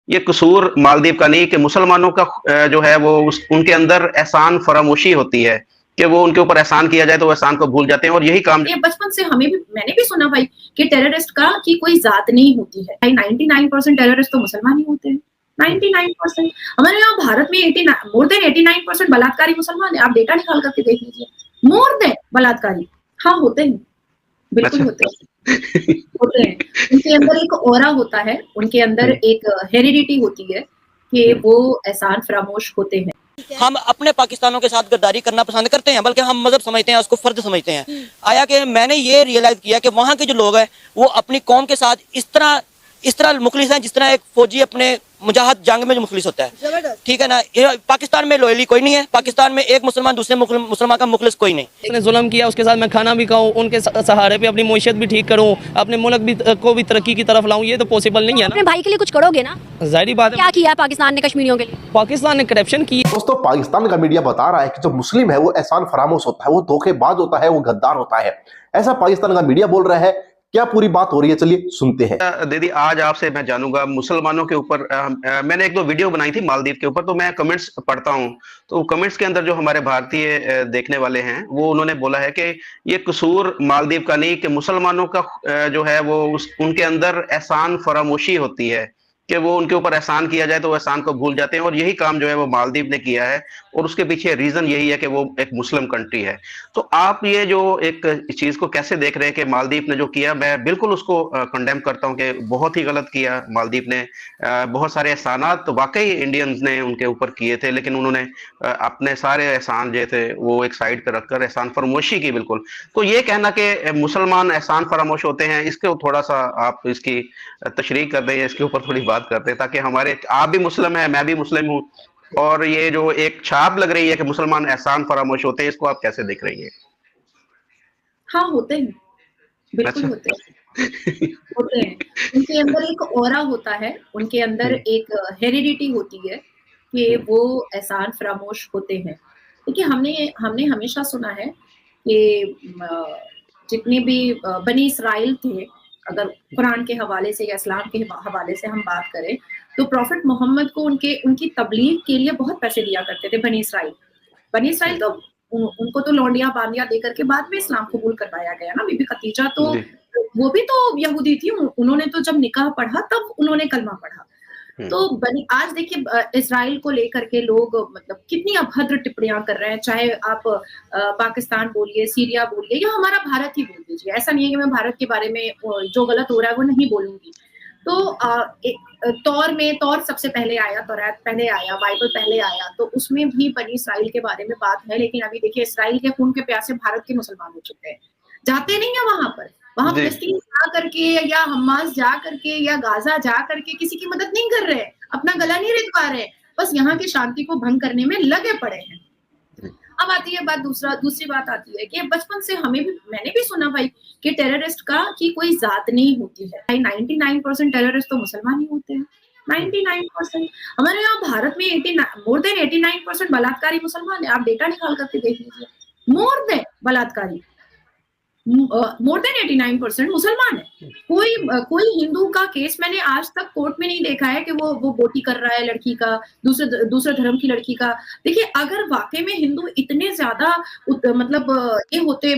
ये कसूर मालदीव का नहीं कि मुसलमानों का जो है वो उनके अंदर एहसान फरामोशी होती है कि वो उनके ऊपर एहसान किया जाए तो वो एहसान को भूल जाते हैं और यही काम ये बचपन से मैंने भी सुना भाई कि टेररिस्ट का की कोई जात नहीं होती है। 99% टेररिस्ट तो मुसलमान ही होते हैं। 99% हमारे यहाँ भारत में 89 मोर देन 89% बलात्कारी मुसलमान है। आप डेटा निकाल करके देख लीजिए। मोर देन बलात्कारी हाँ होते हैं, बिल्कुल अच्छा। होते हैं। होते हैं। उनके अंदर एक ऑरा होता है, उनके अंदर एक हेरिडिटी होती है कि वो एहसान फरामोश होते हैं। हम अपने पाकिस्तानों के साथ गद्दारी करना पसंद करते हैं, बल्कि हम मजहब समझते हैं, उसको फर्ज समझते हैं। आया कि मैंने ये रियलाइज किया कि वहाँ के जो लोग हैं वो अपनी कौम के साथ इस तरह मुखलिस हैं जिस तरह एक फौजी अपने मुजाहिद जंग में जो मुखलिस होता है। ठीक है ना, ये पाकिस्तान में लॉयली कोई नहीं है। पाकिस्तान में एक मुसलमान दूसरे मुसलमान का मुखलिस कोई नहीं। उसने जुल्म किया, उसके साथ मैं खाना भी खाऊं, उनके सहारे पे अपनी मुईशत भी ठीक करूं, अपने मुल्क को भी तरक्की की तरफ लाऊं, ये तो पॉसिबल नहीं है ना। अपने भाई के लिए कुछ करोगे ना? जाहिर बात है। क्या किया पाकिस्तान ने कश्मीरियों के लिए? पाकिस्तान ने करप्शन की। दोस्तों, पाकिस्तान का मीडिया बता रहा है कि जो मुस्लिम है वो एहसान फरामोश होता है, वो धोखेबाज होता है, वो गद्दार होता है। ऐसा पाकिस्तान का मीडिया बोल रहा है। क्या पूरी बात हो रही है, चलिए सुनते हैं। दीदी, आज आपसे मैं जानूंगा मुसलमानों के ऊपर। मैंने एक दो वीडियो बनाई थी मालदीव के ऊपर, तो मैं कमेंट्स पढ़ता हूं, तो कमेंट्स के अंदर जो हमारे भारतीय देखने वाले हैं वो उन्होंने बोला है कि ये कसूर मालदीव का नहीं कि मुसलमानों का जो है वो उनके अंदर एहसान फरामोशी होती है कि वो उनके ऊपर एहसान किया जाए तो वो एहसान को भूल जाते हैं और यही काम जो है वो मालदीव ने किया है और उसके पीछे रीजन यही है कि वो एक मुस्लिम कंट्री है। तो आप ये जो एक चीज को कैसे देख रहे हैं कि मालदीव ने जो किया? मैं बिल्कुल उसको कंडेम करता हूं कि बहुत ही गलत किया मालदीव ने। बहुत सारे एहसानात तो वाकई इंडियंस ने उनके ऊपर किए थे, लेकिन उन्होंने अपने सारे एहसान जो थे वो एक साइड पर रखकर एहसान फरामोशी की। बिल्कुल। तो ये कहना कि मुसलमान एहसान फरामोश होते हैं, इसको थोड़ा सा आप इसकी तशरीह कर दें, इसके ऊपर थोड़ी बात करते हैं, ताकि हमारे, आप भी मुस्लिम हैं, मैं भी मुस्लिम हूँ, और ये जो एक छाप लग रही है कि मुसलमान एहसान फरामोश होते हैं, इसको आप कैसे देख रही है? हाँ होते हैं, बिल्कुल अच्छा। होते हैं। होते हैं। उनके अंदर एक ऑरा होता है, उनके अंदर एक हेरिडिटी होती है कि वो एहसान फरामोश होते हैं। देखिए, हमने हमने हमेशा सुना है कि जितने भी बनी इसराइल थे, अगर कुरान के हवाले से या इस्लाम के हवाले से हम बात करें, तो प्रॉफिट मोहम्मद को उनकी तबलीग के लिए बहुत पैसे दिया करते थे बनी इसराइल। बनी इसराइल तो उनको तो लौंडिया बांदिया दे करके बाद में इस्लाम कबूल करवाया गया ना। बीबी खदीजा तो वो भी तो यहूदी थी। उन्होंने तो जब निकाह पढ़ा तब उन्होंने कलमा पढ़ा। तो आज देखिए, इसराइल को लेकर के लोग मतलब कितनी अभद्र टिप्पणियां कर रहे हैं, चाहे आप पाकिस्तान बोलिए, सीरिया बोलिए, या हमारा भारत ही बोल दीजिए। ऐसा नहीं है कि मैं भारत के बारे में जो गलत हो रहा है वो नहीं बोलूंगी। तो तौर सबसे पहले आया, तौरात पहले आया, बाइबल पहले आया, तो उसमें भी बनी इसराइल के बारे में बात है। लेकिन अभी देखिए, इसराइल के खून के प्यासे भारत के मुसलमान हो चुके हैं। जाते नहीं है वहां फलस्तीन जा करके या हमास जा करके या गाजा जा करके किसी की मदद नहीं कर रहे, अपना गला नहीं रेतवा रहे, बस यहाँ की शांति को भंग करने में लगे पड़े हैं। अब आती है बात, दूसरी बात आती है कि बचपन से मैंने भी सुना भाई कि टेररिस्ट का की कोई जात नहीं होती है। 99% टेररिस्ट तो मुसलमान ही होते हैं। 99% हमारे यहाँ भारत में मोर देन 89% बलात्कारी मुसलमान है। आप डेटा निकाल करके देख लीजिए। मोर देन बलात्कारी मोर देन 89% मुसलमान है। कोई हिंदू का केस मैंने आज तक कोर्ट में नहीं देखा है कि वो बोटी कर रहा है लड़की का, दूसरे धर्म की लड़की का। देखिए, अगर वाकई में हिंदू इतने ज्यादा मतलब ये होते,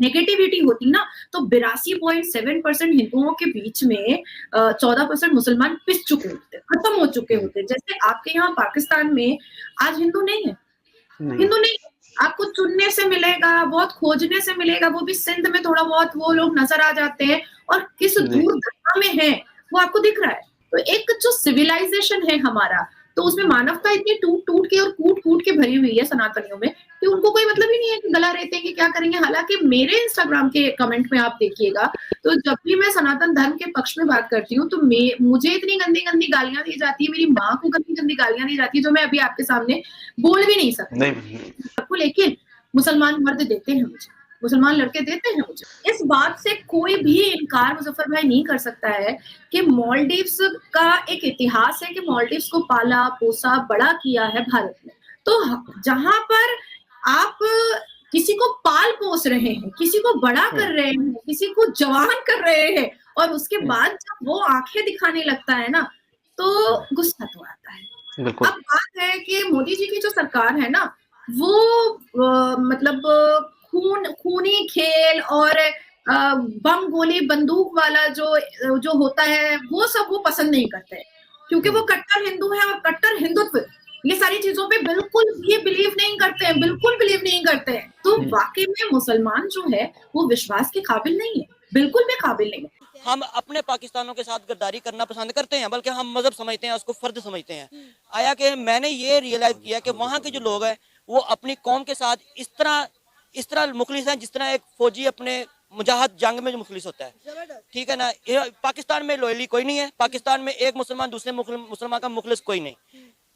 नेगेटिविटी होती ना, तो 82.7% हिंदुओं के बीच में 14% मुसलमान पिस चुके होते, खत्म हो चुके होते। जैसे आपके यहाँ पाकिस्तान में आज हिंदू नहीं है, हिंदू नहीं है। आपको चुनने से मिलेगा, बहुत खोजने से मिलेगा, वो भी सिंध में थोड़ा बहुत वो लोग नजर आ जाते हैं, और किस दूर दरिया में है वो आपको दिख रहा है। तो एक जो सिविलाइजेशन है हमारा, तो उसमें मानवता इतनी टूट के और कूट के भरी हुई है सनातनियों में कि उनको कोई मतलब ही नहीं है कि गला रेतेंगे क्या करेंगे। हालांकि मेरे इंस्टाग्राम के कमेंट में आप देखिएगा, तो जब भी मैं सनातन धर्म के पक्ष में बात करती हूँ तो मुझे इतनी गंदी गंदी गालियां दी जाती है, मेरी माँ को गंदी गंदी गालियां दी जाती है, जो मैं अभी आपके सामने बोल भी नहीं सकती। लेकिन मुसलमान मर्द देते हैं मुझे, मुसलमान लड़के देते हैं मुझे। इस बात से कोई भी इनकार मुजफ्फर भाई नहीं कर सकता है कि मालदीव्स का एक इतिहास है कि मालदीव्स को पाला पोसा बड़ा किया है भारत ने। तो जहां पर आप किसी को पाल पोस रहे हैं, किसी को बड़ा कर रहे हैं, किसी को जवान कर रहे हैं, और उसके बाद जब वो आंखें दिखाने लगता है ना, तो गुस्सा तो आता है। बिल्कुल। अब बात है कि मोदी जी की जो सरकार है ना, वो मतलब खूनी खेल और बम गोली बंदूक वाला जो होता है, वो सब वो पसंद नहीं करते हैं, क्योंकि वो कट्टर हिंदू है और कट्टर हिंदुत्व, ये सारी चीजों पे बिल्कुल भी बिलीव नहीं करते हैं, बिल्कुल बिलीव नहीं करते हैं। तो वाकई में मुसलमान जो है वो विश्वास के काबिल नहीं है, बिल्कुल भी काबिल नहीं है। हम अपने पाकिस्तानों के साथ गद्दारी करना पसंद करते हैं, बल्कि हम मजहब समझते हैं, उसको फर्ज समझते हैं। आया कि मैंने ये रियलाइज किया कि वहाँ के जो लोग हैं वो अपनी कौम के साथ इस तरह मुखलिस हैं जिस तरह एक फौजी अपने मुजाहिद जंग में जो मुखलिस होता है। ठीक है ना, पाकिस्तान में लॉयली कोई नहीं है, पाकिस्तान में एक मुसलमान दूसरे मुसलमान का मुखलिस कोई नहीं।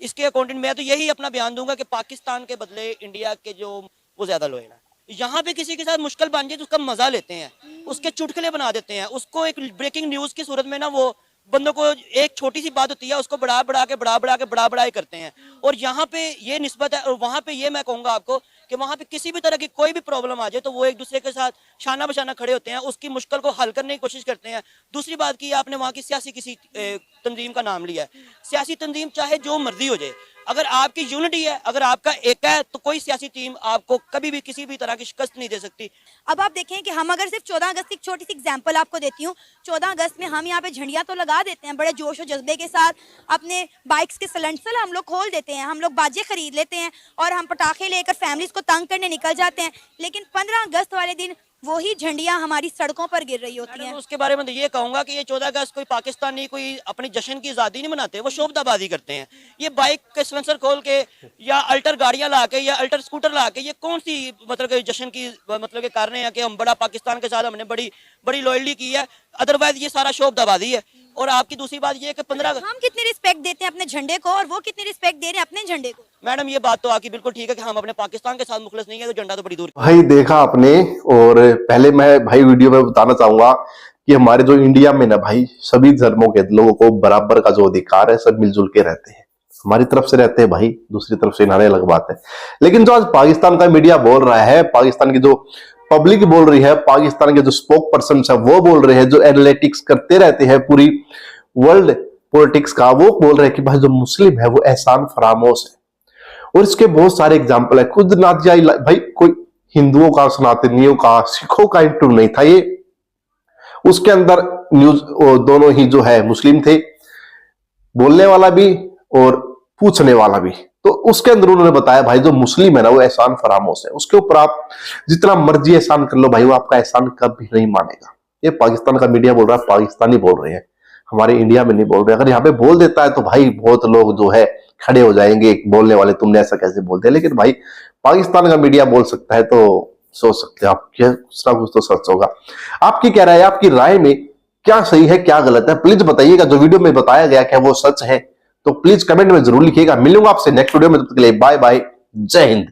इसके अकॉर्डिंग मैं तो यही अपना बयान दूंगा कि पाकिस्तान के बदले इंडिया के जो वो ज्यादा लॉयल है। यहाँ पे किसी के साथ मुश्किल बन जाए तो उसका मजा लेते हैं, उसके चुटकुले बना देते हैं, उसको एक ब्रेकिंग न्यूज की सूरत में ना वो बंदों को एक छोटी सी बात होती है उसको बढ़ा करते हैं। और यहाँ पे ये निस्बत है, और वहाँ पे ये मैं कहूँगा आपको कि वहाँ पे किसी भी तरह की कोई भी प्रॉब्लम आ जाए तो वो एक दूसरे के साथ शाना बशाना खड़े होते हैं, उसकी मुश्किल को हल करने की कोशिश करते हैं। दूसरी बात की, आपने वहाँ की सियासी किसी तंजीम का नाम लिया है, सियासी तंजीम चाहे जो मर्जी हो जाए, अगर आपकी यूनिटी है, अगर आपका एक है, तो कोई सियासी टीम आपको कभी भी किसी भी तरह की शिकस्त नहीं दे सकती। अब आप देखें कि हम अगर सिर्फ 14 अगस्त की एक छोटी सी एग्जांपल आपको देती हूँ। 14 अगस्त में हम यहाँ पे झंडियाँ तो लगा देते हैं बड़े जोश और जज्बे के साथ, अपने बाइक्स के सिलेंसर हम लोग खोल देते हैं, हम लोग बाजे खरीद लेते हैं और हम पटाखे लेकर फैमिलीज को तंग करने निकल जाते हैं। लेकिन 15 अगस्त वाले दिन वही झंडियां हमारी सड़कों पर गिर रही होती हैं। उसके बारे में तो ये कहूंगा कि ये 14 अगस्त कोई पाकिस्तानी कोई अपनी जश्न की आज़ादी नहीं मनाते, वो शोभाबाजी करते हैं। ये बाइक के सिलेंसर खोल के या अल्टर गाड़ियां ला के या अल्टर स्कूटर ला के, ये कौन सी मतलब जश्न की मतलब के कारण है कि हम बड़ा पाकिस्तान के साथ हमने बड़ी लॉयल्टी की है, अदरवाइज ये सारा शोभाबाजी है। और आपकी दूसरी बात ये है कि 15 हम कितनी रिस्पेक्ट देते हैं अपने झंडे को और वो कितनी रिस्पेक्ट दे रहे हैं अपने झंडे को। मैडम ये बात तो आपकी बिल्कुल ठीक है कि हम अपने पाकिस्तान के साथ मुखलिस नहीं है, तो झंडा तो बड़ी दूर। भाई देखा आपने, और पहले मैं भाई वीडियो में बताना चाहूंगा कि हमारे जो इंडिया में ना भाई सभी धर्मों के लोगों को बराबर का जो अधिकार है, सब मिलजुल के रहते हैं, हमारी तरफ से रहते हैं भाई, दूसरी तरफ से नारे अलग बात है। लेकिन जो आज पाकिस्तान का मीडिया बोल रहा है, पाकिस्तान की जो पब्लिक बोल रही है, पाकिस्तान के जो स्पोक पर्सन है वो बोल रहे हैं, जो एनालिटिक्स करते रहते हैं पूरी वर्ल्ड पॉलिटिक्स का, वो बोल रहे हैं कि भाई जो मुस्लिम है वो एहसान फरामोश है। और इसके बहुत सारे एग्जाम्पल है। खुद नादिया भाई, कोई हिंदुओं का, सनातनियों का, सिखों का इंटरव्यू नहीं था ये, उसके अंदर न्यूज दोनों ही जो है मुस्लिम थे, बोलने वाला भी और पूछने वाला भी। तो उसके अंदर उन्होंने बताया भाई जो मुस्लिम है ना वो एहसान फरामोश है, उसके ऊपर आप जितना मर्जी एहसान कर लो भाई, वो आपका एहसान कभी नहीं मानेगा। ये पाकिस्तान का मीडिया बोल रहा है, पाकिस्तानी बोल रहे हैं, हमारे इंडिया में नहीं बोल रहे। अगर यहाँ पे बोल देता है तो भाई बहुत लोग जो है खड़े हो जाएंगे, बोलने वाले तुमने ऐसा कैसे बोलते हैं। लेकिन भाई पाकिस्तान का मीडिया बोल सकता है तो सोच सकते हैं आप, कुछ ना कुछ तो सच होगा। आपकी क्या राय है, आपकी राय में क्या सही है क्या गलत है, प्लीज बताइएगा। जो वीडियो में बताया गया क्या वो सच है तो प्लीज कमेंट में जरूर लिखिएगा। मिलूंगा आपसे नेक्स्ट वीडियो में, तब तक के लिए बाय बाय, जय हिंद।